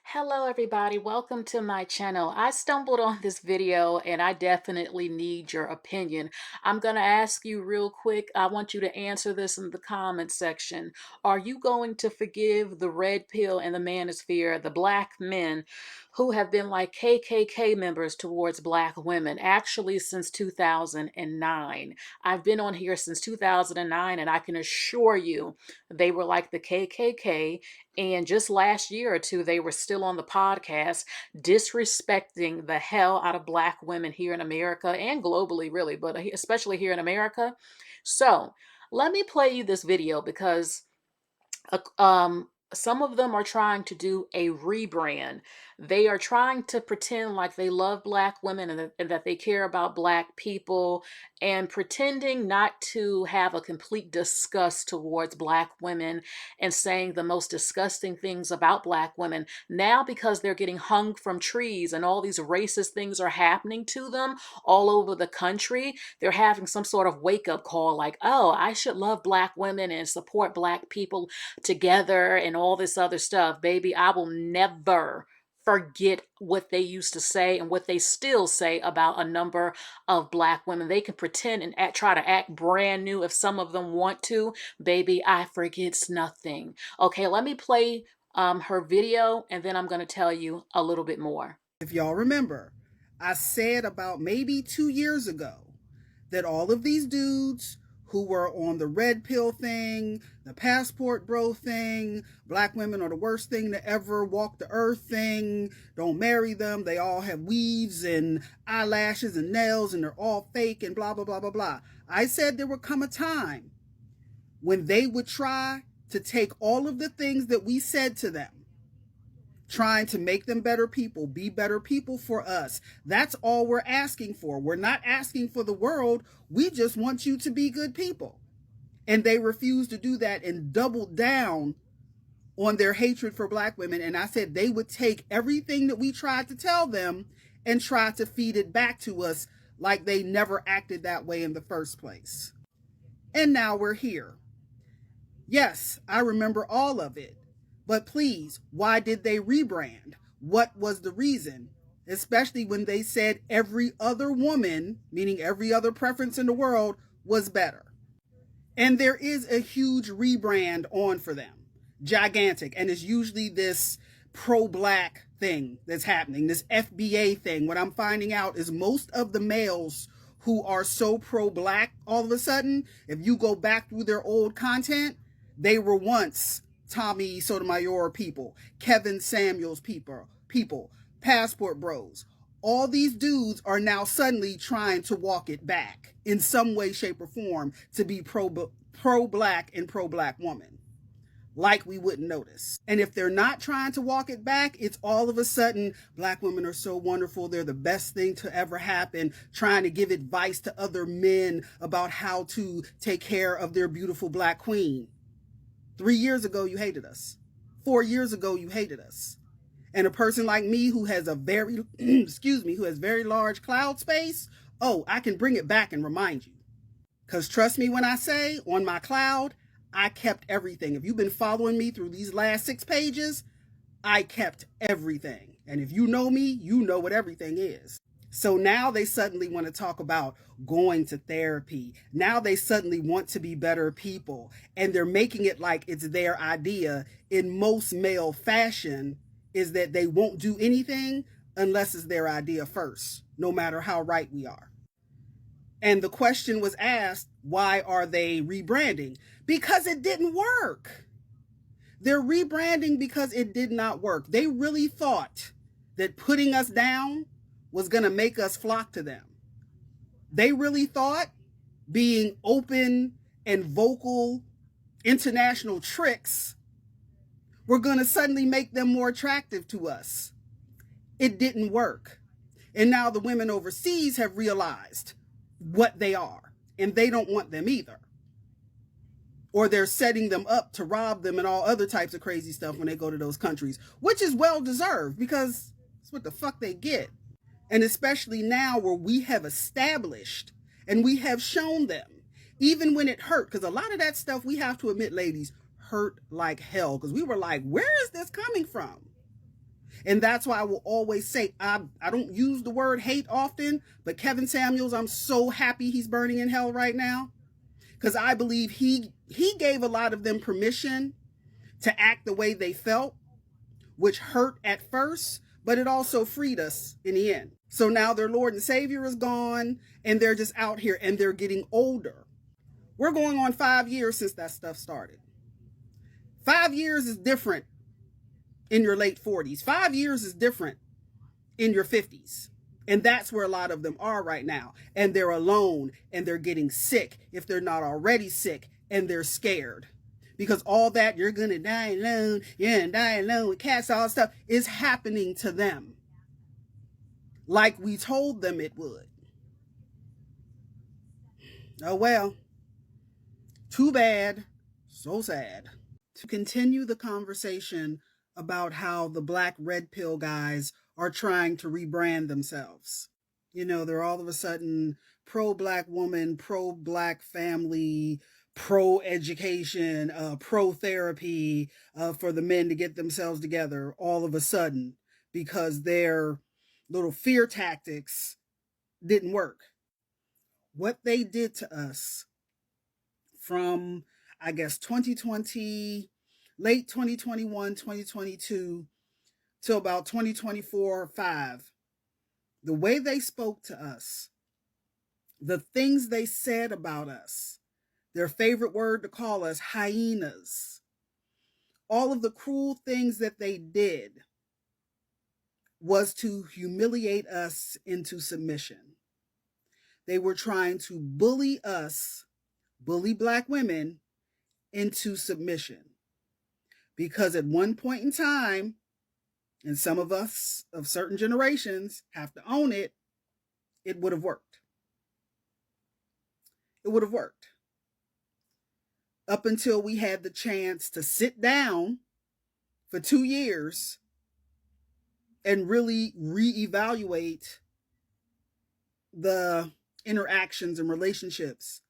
Hello everybody, welcome to my channel. I stumbled on this video and I definitely need your opinion. I'm going to ask you real quick. I want you to answer this in the comment section. Are you going to forgive the red pill and the manosphere, the black men who have been like KKK members towards black women, actually since 2009? I've been on here since 2009 and I can assure you they were like the KKK. And just last year or two, they were still on the podcast disrespecting the hell out of black women here in America and globally, really, but especially here in America. So let me play you this video because some of them are trying to do a rebrand. They are trying to pretend like they love black women and that they care about black people and pretending not to have a complete disgust towards black women and saying the most disgusting things about black women. Now, because they're getting hung from trees and all these racist things are happening to them all over the country, they're having some sort of wake up call like, oh, I should love black women and support black people together and all this other stuff. Baby, I will never forget what they used to say and what they still say about a number of black women. They can pretend and try to act brand new if some of them want to. Baby, I forgets nothing. Okay, let me play her video and then I'm going to tell you a little bit more. If y'all remember, I said about maybe 2 years ago that all of these dudes who were on the red pill thing, the passport bro thing, black women are the worst thing to ever walk the earth thing, don't marry them, they all have weaves and eyelashes and nails and they're all fake and blah, blah, blah, blah, blah. I said there would come a time when they would try to take all of the things that we said to them, trying to make them better people, be better people for us. That's all we're asking for. We're not asking for the world. We just want you to be good people. And they refused to do that and doubled down on their hatred for black women. And I said they would take everything that we tried to tell them and try to feed it back to us like they never acted that way in the first place. And now we're here. Yes, I remember all of it. But please, why did they rebrand? What was the reason? Especially when they said every other woman, meaning every other preference in the world, was better. And there is a huge rebrand on for them. Gigantic. And it's usually this pro-black thing that's happening, this FBA thing. What I'm finding out is most of the males who are so pro-black, all of a sudden, if you go back through their old content, they were once Tommy Sotomayor people, Kevin Samuels people, passport bros. All these dudes are now suddenly trying to walk it back in some way, shape, or form to be pro-black and pro-black woman. Like we wouldn't notice. And if they're not trying to walk it back, it's all of a sudden, black women are so wonderful. They're the best thing to ever happen. Trying to give advice to other men about how to take care of their beautiful black queen. 3 years ago, you hated us. 4 years ago, you hated us. And a person like me who has a very, who has very large cloud space, oh, I can bring it back and remind you. Because trust me when I say, on my cloud, I kept everything. If you've been following me through these last 6 pages, I kept everything. And if you know me, you know what everything is. So now they suddenly want to talk about going to therapy. Now they suddenly want to be better people. And they're making it like it's their idea. In most male fashion is that they won't do anything unless it's their idea first, no matter how right we are. And the question was asked, why are they rebranding? Because it didn't work. They're rebranding because it did not work. They really thought that putting us down was going to make us flock to them. They really thought being open and vocal international tricks were going to suddenly make them more attractive to us. It didn't work. And now the women overseas have realized what they are, and they don't want them either. Or they're setting them up to rob them and all other types of crazy stuff when they go to those countries, which is well deserved because it's what the fuck they get. And especially now where we have established and we have shown them, even when it hurt, because a lot of that stuff, we have to admit, ladies, hurt like hell. Because we were like, where is this coming from? And that's why I will always say, I don't use the word hate often, but Kevin Samuels, I'm so happy he's burning in hell right now, because I believe he gave a lot of them permission to act the way they felt, which hurt at first, but it also freed us in the end. So now their Lord and Savior is gone, and they're just out here, and they're getting older. We're going on 5 years since that stuff started. 5 years is different in your late 40s. 5 years is different in your 50s. And that's where a lot of them are right now. And they're alone, and they're getting sick if they're not already sick, and they're scared. Because all that, you're going to die alone, you're going to die alone with cats, all stuff, is happening to them. Like we told them it would. Oh well. Too bad. So sad. To continue the conversation about how the black red pill guys are trying to rebrand themselves. You know, they're all of a sudden pro-black woman, pro-black family, pro-education, pro-therapy for the men to get themselves together all of a sudden because their little fear tactics didn't work. What they did to us from, I guess, 2020, late 2021, 2022, till about 2024 5, the way they spoke to us, the things they said about us, their favorite word to call us hyenas, all of the cruel things that they did was to humiliate us into submission. They were trying to bully us, bully black women, into submission. Because at one point in time, and some of us of certain generations have to own it, it would have worked. It would have worked. Up until we had the chance to sit down for 2 years and really reevaluate the interactions and relationships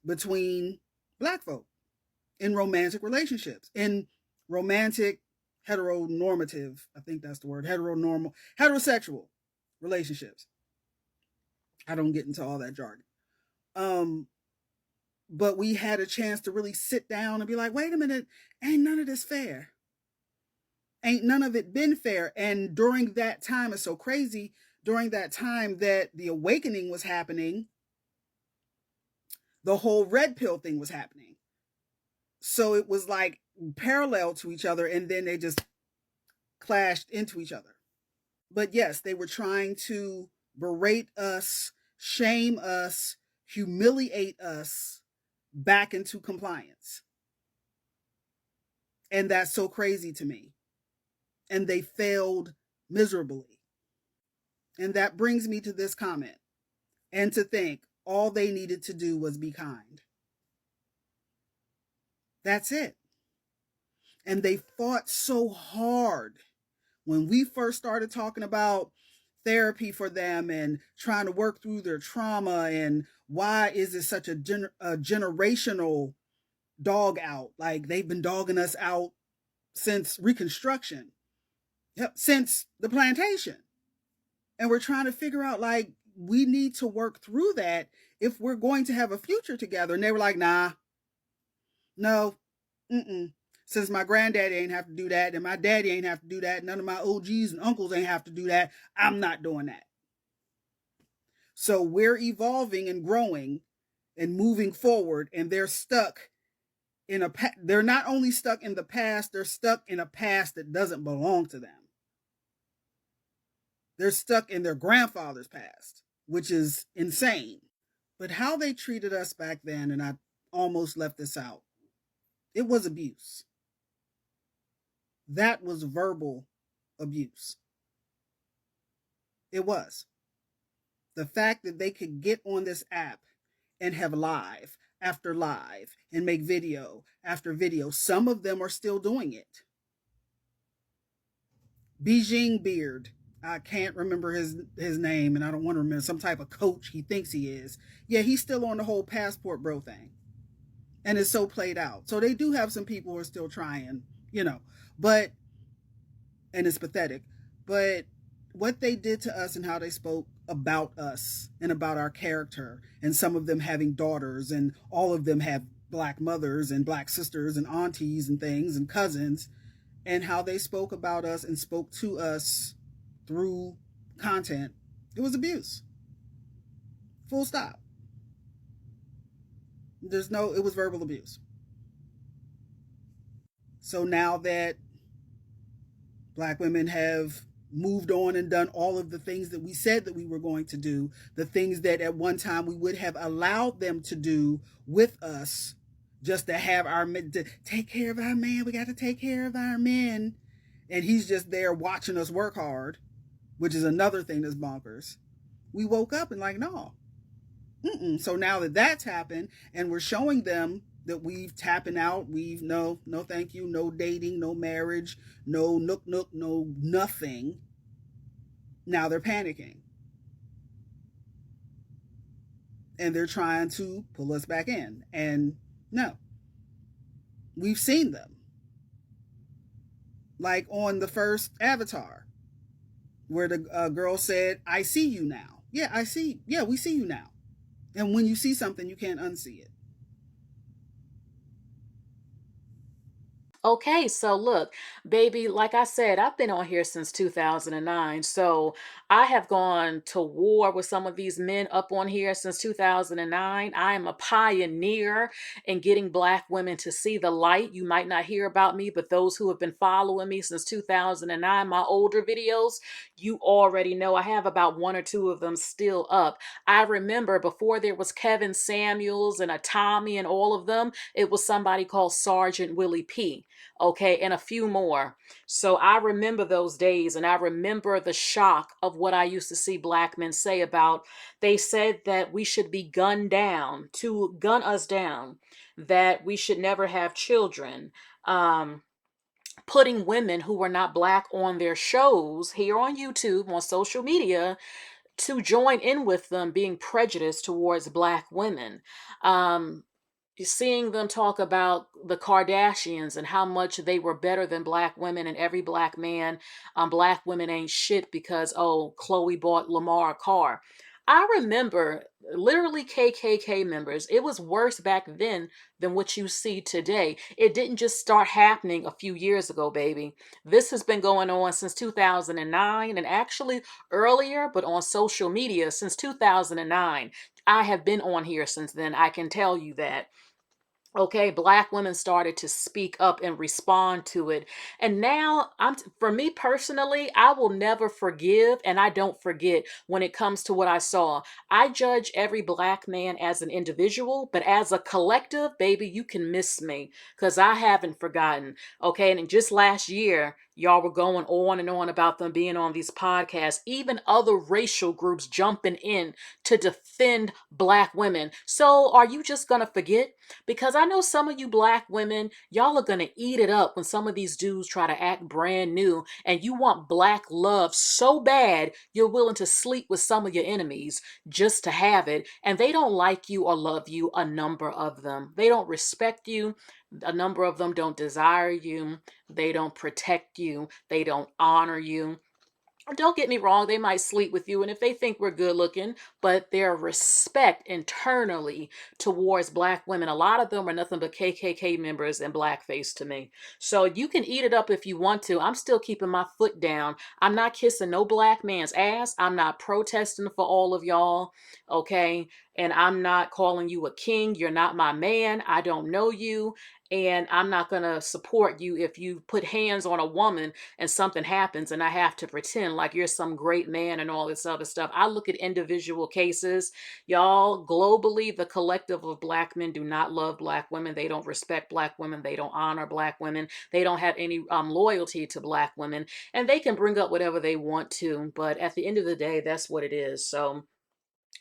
between black folk in romantic relationships, in romantic heteronormative, I think that's the word, heterosexual relationships. I don't get into all that jargon. But we had a chance to really sit down and be like, wait a minute, ain't none of this fair. Ain't none of it been fair. And during that time, it's so crazy, during that time that the awakening was happening, the whole red pill thing was happening. So it was like parallel to each other, and then they just clashed into each other. But yes, they were trying to berate us, shame us, humiliate us back into compliance. And that's so crazy to me. And they failed miserably. And that brings me to this comment. And to think all they needed to do was be kind. That's it. And they fought so hard when we first started talking about therapy for them and trying to work through their trauma, and why is it such a generational dog out? Like, they've been dogging us out since Reconstruction, since the plantation. And we're trying to figure out, like, we need to work through that if we're going to have a future together. And they were like, nah, no, since my granddaddy ain't have to do that, and my daddy ain't have to do that, none of my OGs and uncles ain't have to do that, I'm not doing that. So we're evolving and growing and moving forward, and they're stuck in they're not only stuck in the past, they're stuck in a past that doesn't belong to them. They're stuck in their grandfather's past, which is insane. But how they treated us back then, and I almost left this out, it was abuse. That was verbal abuse. It was. The fact that they could get on this app and have live after live and make video after video. Some of them are still doing it. Beijing Beard, I can't remember his name, and I don't want to remember, some type of coach he thinks he is. Yeah, he's still on the whole passport bro thing. And it's so played out. So they do have some people who are still trying, but and it's pathetic. But what they did to us and how they spoke about us and about our character, and some of them having daughters, and all of them have black mothers and black sisters and aunties and things and cousins, and how they spoke about us and spoke to us through content, it was abuse. Full stop. It was verbal abuse. So now that black women have moved on and done all of the things that we said that we were going to do, the things that at one time we would have allowed them to do with us, just to have our men, to take care of our man. We got to take care of our men. And he's just there watching us work hard, which is another thing that's bonkers. We woke up and like, no. Mm-mm. So now that that's happened and we're showing them that we've tapping out, we've no thank you, no dating, no marriage, no nook, no nothing. Now they're panicking and they're trying to pull us back in. And no, we've seen them. Like on the first Avatar, where the girl said, I see you now. Yeah, I see. Yeah, we see you now. And when you see something, you can't unsee it. Okay, so look, baby, like I said, I've been on here since 2009. So I have gone to war with some of these men up on here since 2009. I am a pioneer in getting black women to see the light. You might not hear about me, but those who have been following me since 2009, my older videos, you already know I have about one or two of them still up. I remember before there was Kevin Samuels and a Tommy and all of them, it was somebody called Sergeant Willie P, okay, and a few more. So I remember those days, and I remember the shock of what I used to see black men say about, they said that we should be gunned down, to gun us down, that we should never have children. Putting women who were not black on their shows here on YouTube, on social media, to join in with them being prejudiced towards black women. Um, Seeing them talk about the Kardashians and how much they were better than black women, and every black man, black women ain't shit because, oh, Chloe bought Lamar a car. I remember literally KKK members. It was worse back then than what you see today. It didn't just start happening a few years ago, baby. This has been going on since 2009, and actually earlier, but on social media since 2009. I have been on here since then. I can tell you that. Okay, black women started to speak up and respond to it. And now, for me personally, I will never forgive and I don't forget when it comes to what I saw. I judge every black man as an individual, but as a collective, baby, you can miss me because I haven't forgotten. Okay, and just last year, y'all were going on and on about them being on these podcasts, even other racial groups jumping in to defend black women. So are you just going to forget? Because I know some of you black women, y'all are going to eat it up when some of these dudes try to act brand new, and you want black love so bad you're willing to sleep with some of your enemies just to have it. And they don't like you or love you, a number of them. They don't respect you. A number of them don't desire you. They don't protect you. They don't honor you. Don't get me wrong, they might sleep with you, and if they think we're good looking, but their respect internally towards black women, a lot of them are nothing but KKK members and blackface to me. So you can eat it up if you want to. I'm still keeping my foot down. I'm not kissing no black man's ass. I'm not protesting for all of y'all, okay? And I'm not calling you a king. You're not my man. I don't know you. And I'm not going to support you if you put hands on a woman and something happens and I have to pretend like you're some great man and all this other stuff. I look at individual cases. Y'all, globally, the collective of black men do not love black women. They don't respect black women. They don't honor black women. They don't have any loyalty to black women. And they can bring up whatever they want to. But at the end of the day, that's what it is. So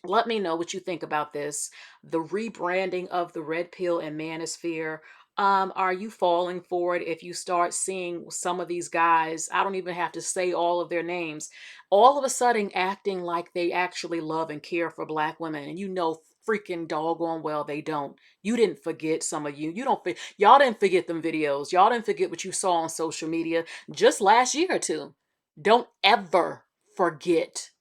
let me know what you think about this. The rebranding of the red pill and manosphere. Are you falling for it if you start seeing some of these guys? I don't even have to say all of their names. All of a sudden, acting like they actually love and care for Black women, and you know, freaking doggone well they don't. You didn't forget some of you. You don't. Y'all didn't forget them videos. Y'all didn't forget what you saw on social media just last year or two. Don't ever forget,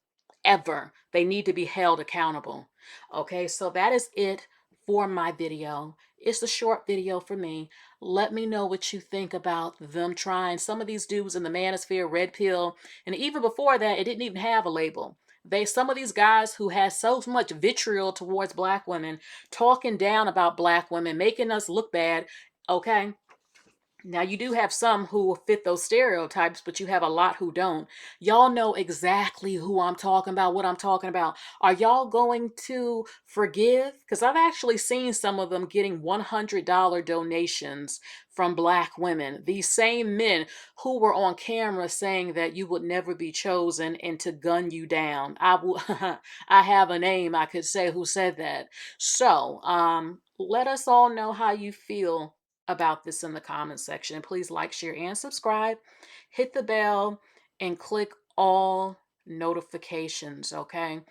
ever. They need to be held accountable. Okay, so that is it for my video. It's a short video for me. Let me know what you think about them trying some of these dudes in the Manosphere, Red Pill, and even before that, it didn't even have a label. Some of these guys who had so much vitriol towards Black women, talking down about Black women, making us look bad. Okay, now, you do have some who fit those stereotypes, but you have a lot who don't. Y'all know exactly who I'm talking about, what I'm talking about. Are y'all going to forgive? Because I've actually seen some of them getting $100 donations from Black women. These same men who were on camera saying that you would never be chosen and to gun you down. I have a name I could say who said that. So, let us all know how you feel about this in the comments section. Please like, share, and subscribe. Hit the bell and click all notifications, okay?